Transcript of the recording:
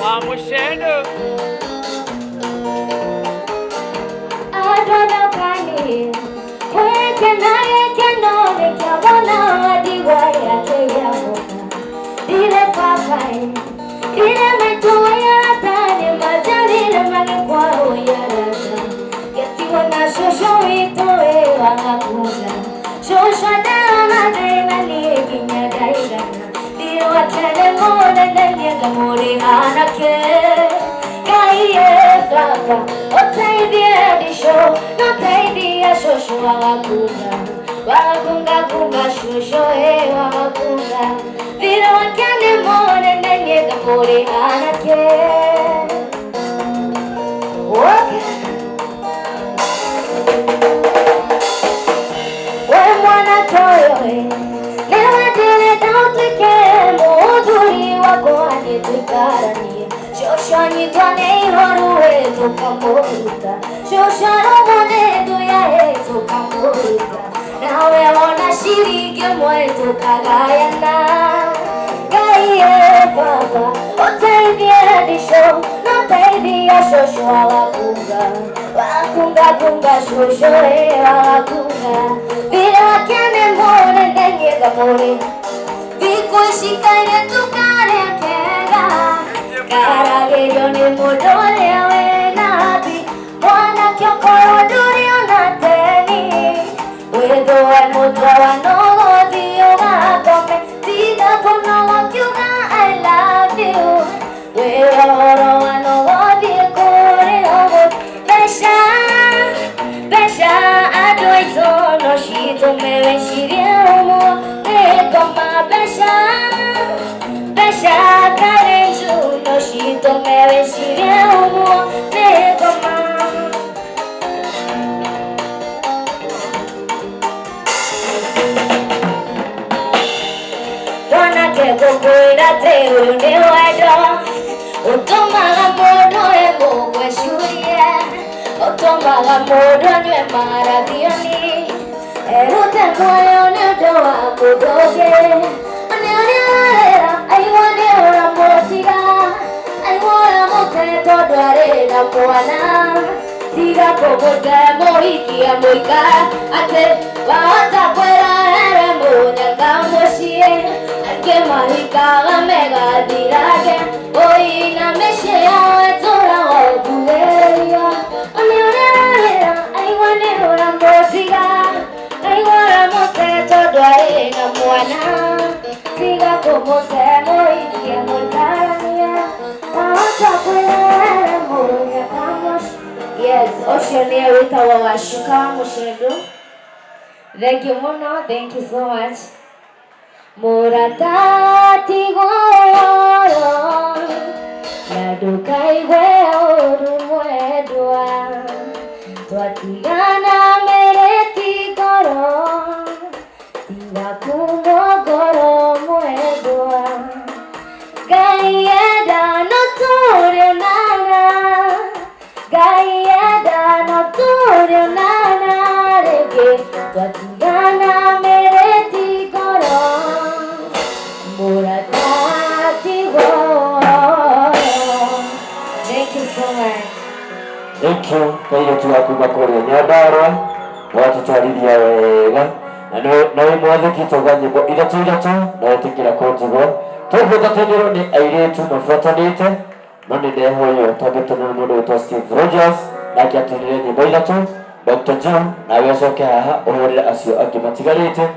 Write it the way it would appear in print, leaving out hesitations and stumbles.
wa mushendo adonakani weke naye kenone kyabona diwa yake yabo ile papai ile metuya tani majarire magekwa uyarasa yetiwa na shosho itoe wakakuza shosho na dena ni kinyagaigana diwa tene mone nenyenga muri anake kaiye kaka otaidie disho notaidia shosho wakakunga kunga shosho wakakunga diwa wakene mone nenyenga muri anake Shoshani twane horuwe tukamurika Shoshano mone duya tukamurika Nawe ona shiriki mwe tukagayana Gaiye baba otaidie disho notaidia shosho wakunga kunga shosho wakunga vile wakene mone nenyega mone vikuishikaire tukare kega Karageyo ni mudole awe nabi Mwana kyokoro duri onateni Wedo wa mudwa no diyo makome Tiga kono wakyuga I love you Wedo oro wa no diyo kore obo Besha adoito no shito mewe shiria umo Negoma Besha karenju no shito mewe shiria umo Negoma Wana keko kuirate uyune wedo Utomaga modo emo kwe shurie Otomaga modo nywe maradioni Erute moyo nudo wa mudoge Aiwane motiga Aiwana mote todare na mwana Tiga kogote moikia moika Ate wata kwera ere munyanga moshie Ake mahika gamega dirage Oina meshe ya wetora wabuleria Aiwane motiga Aiwana mote todare na mwana Tiga kogote moikia moikania Wata kwera ere munyanga moshie Yes, Oceania with our Washuka Mushedo. Thank you, Mono. Thank you so much. Muratati goro Nadukai weoru mwedwa Twatigana mereti goro Tiga kumo goro mwedwa Gaieda no tore nana Gaieda no tore nana rege Twatigana mereti goro Muratati goro Thank you so much. Thank you. Kaire tuakuma kore Nyandarua watutwariria wega na we mwathiki toga nyimbo ithatu na etikira kunjigwo tũgũthatanĩrwo nĩ airĩtu mabuatanĩte no nĩ ndehoyo twambĩtwo nĩ mũndũ wĩtwo Steve Rogers nake atũinĩre nyĩmbo ithatũ Dr. John nawe ũcoke haha ũhũrĩre acio angĩ matigarĩte